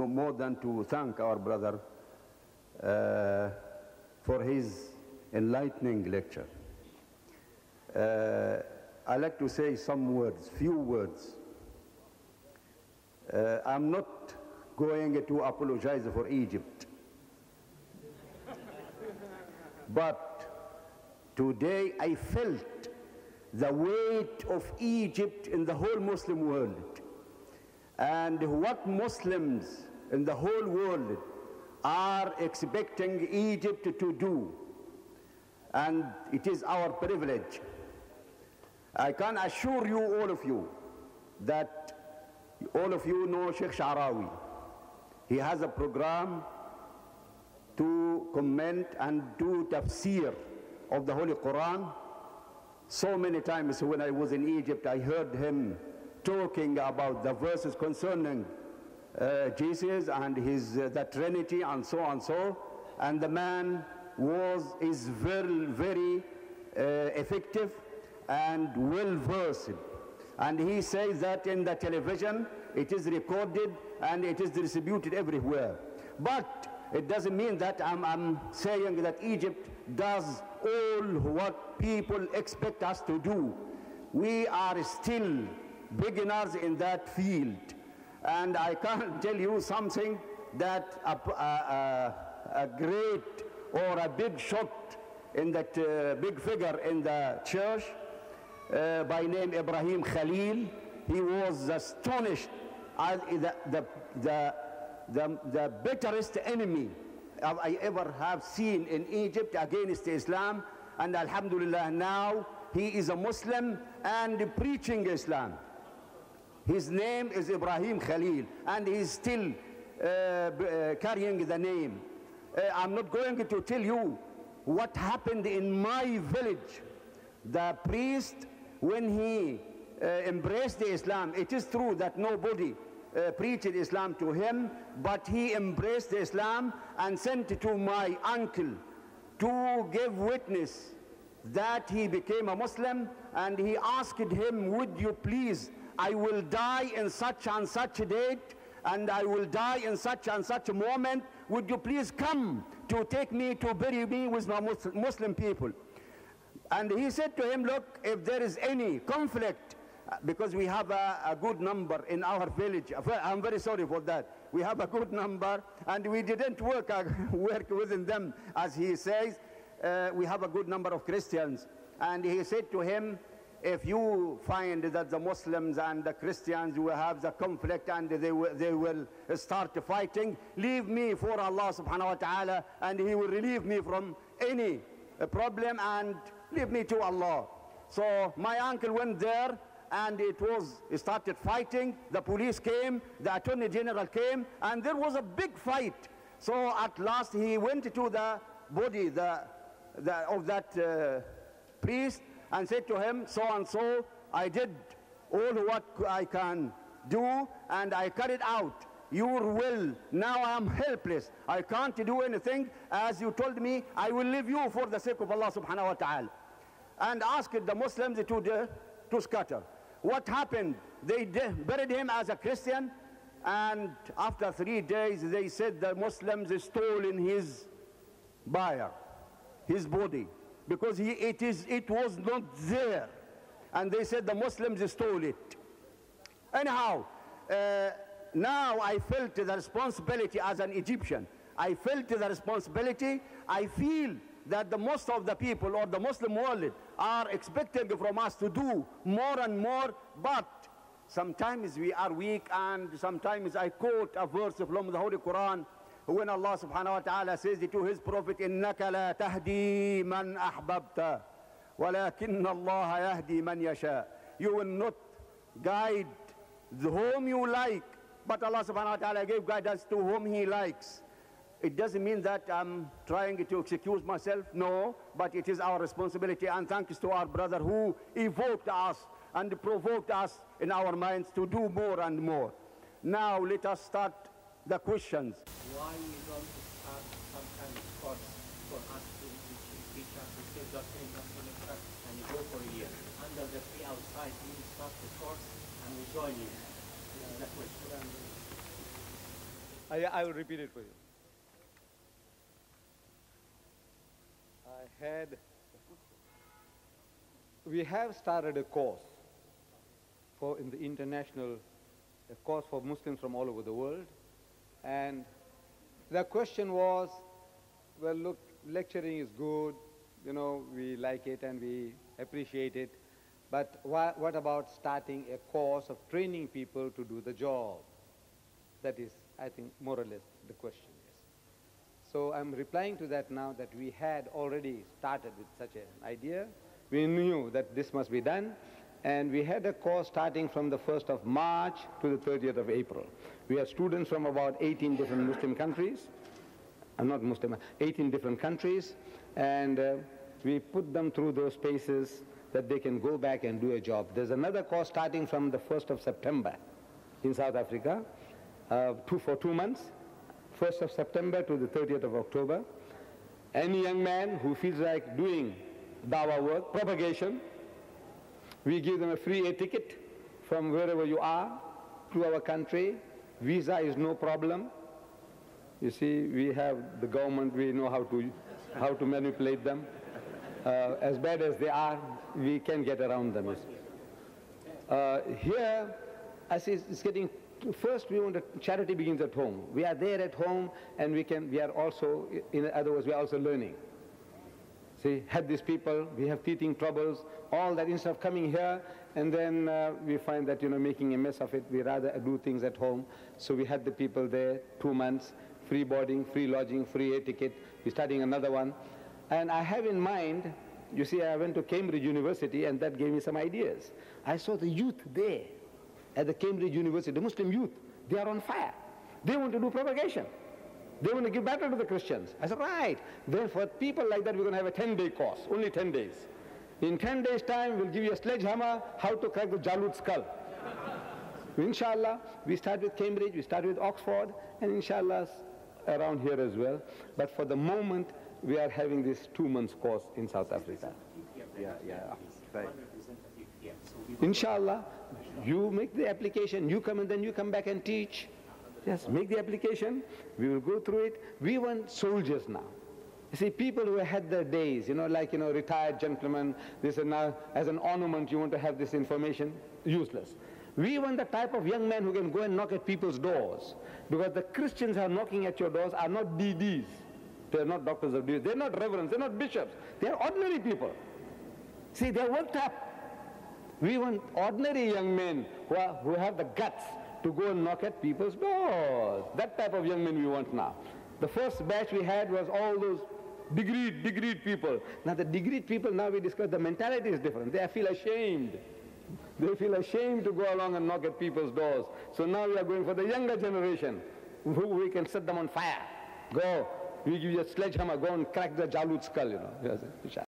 more than to thank our brother for his enlightening lecture. I'd like to say some words, few words. I'm not going to apologize for Egypt. But today I felt the weight of Egypt in the whole Muslim world. And what Muslims in the whole world are expecting Egypt to do. And it is our privilege. I can assure you, all of you, that all of you know Sheikh Sha'rawi. He has a program to comment and do tafsir of the Holy Quran. So many times when I was in Egypt, I heard him talking about the verses concerning Jesus and the Trinity and so on so. And the man is very, very effective and well versed. And he says that in the television, it is recorded and it is distributed everywhere. But it doesn't mean that I'm saying that Egypt does all what people expect us to do. We are still beginners in that field. And I can tell you something, that a great or a big shot in that big figure in the church by name Ibrahim Khalil, he was astonished at the bitterest enemy I ever have seen in Egypt against Islam, and alhamdulillah now he is a Muslim and preaching Islam. His name is Ibrahim Khalil, and he is still carrying the name. I'm not going to tell you what happened in my village. The priest, when he embraced Islam, it is true that nobody preached Islam to him, but he embraced Islam and sent to my uncle to give witness that he became a Muslim, and he asked him, would you please, I will die in such and such a date, and I will die in such and such a moment, would you please come to take me to bury me with my Muslim people? And he said to him, look, if there is any conflict, because we have a good number in our village, I'm very sorry for that, we have a good number, and we didn't work within them, as he says, we have a good number of Christians. And he said to him, if you find that the Muslims and the Christians will have the conflict and they will start fighting, leave me for Allah subhanahu wa ta'ala, and he will relieve me from any problem and leave me to Allah. So my uncle went there, and it started fighting. The police came, the Attorney General came, and there was a big fight. So at last he went to the body of that priest and said to him, so and so, I did all what I can do, and I carried out your will. Now I am helpless. I can't do anything. As you told me, I will leave you for the sake of Allah subhanahu wa ta'ala. And asked the Muslims to scatter. What happened? They buried him as a Christian, and after 3 days they said the Muslims stole in his bier, his body, because it was not there, and they said the Muslims stole it. Anyhow, now I felt the responsibility as an Egyptian. I felt the responsibility. I feel that the most of the people or the Muslim world are expecting from us to do more and more, but sometimes we are weak, and sometimes I quote a verse from the Holy Quran when Allah subhanahu wa ta'ala says to his prophet, إِنَّكَ لَا تَهْدِي مَنْ أَحْبَبْتَ وَلَكِنَّ اللَّهَ يَهْدِي مَنْ يَشَاءُ. You will not guide whom you like, but Allah subhanahu wa ta'ala gave guidance to whom he likes. It doesn't mean that I'm trying to excuse myself, no, but it is our responsibility, and thanks to our brother who evoked us and provoked us in our minds to do more and more. Now let us start the questions. Why you don't start some kind of course for us to teach us to say doctrine and you go for a year? Under the tree outside, you start the course and we join you. This is the question. I will repeat it for you. We have started a course in the international, a course for Muslims from all over the world. And the question was, well, look, lecturing is good, you know, we like it and we appreciate it, but what about starting a course of training people to do the job? That is, I think, more or less the question is. So I'm replying to that now that we had already started with such an idea. We knew that this must be done, and we had a course starting from the 1st of March to the 30th of April. We had students from about 18 different Muslim countries, not Muslim, 18 different countries, and we put them through those paces that they can go back and do a job. There's another course starting from the 1st of September in South Africa, for 2 months, 1st of September to the 30th of October. Any young man who feels like doing dawah work, propagation, we give them a free air ticket from wherever you are to our country. Visa is no problem. You see, we have the government, we know how to manipulate them. As bad as they are, we can get around them. Here, I see it's getting, first we want charity begins at home. We are there at home, and we are also, in other words, we are also learning. See, had these people, we have teething troubles, all that, instead of coming here, and then we find that, you know, making a mess of it, we rather do things at home. So we had the people there, 2 months, free boarding, free lodging, free air ticket. We're starting another one. And I have in mind, you see, I went to Cambridge University, and that gave me some ideas. I saw the youth there at the Cambridge University, the Muslim youth, they are on fire. They want to do propagation. They want to give battle to the Christians. I said, right. Then for people like that, we're going to have a 10-day course, only 10 days. In 10 days' time, we'll give you a sledgehammer, how to crack the Jalud skull. Inshallah, we start with Cambridge, we start with Oxford, and inshallah, around here as well. But for the moment, we are having this 2 months course in South Africa. Right. Inshallah, you make the application, you come and then you come back and teach. Yes, make the application, we will go through it. We want soldiers now. You see, people who had their days, you know, like, you know, retired gentlemen, this and now, as an ornament, you want to have this information, useless. We want the type of young men who can go and knock at people's doors. Because the Christians who are knocking at your doors are not DDs. They're not doctors of disease. They're not reverends. They're not bishops. They're ordinary people. See, they're worked up. We want ordinary young men who have the guts to go and knock at people's doors. That type of young men we want now. The first batch we had was all those degreed people. Now the degreed people, now we discover the mentality is different. They feel ashamed. They feel ashamed to go along and knock at people's doors. So now we are going for the younger generation, who we can set them on fire. Go, we give you a sledgehammer, go and crack the Jalud skull, you know.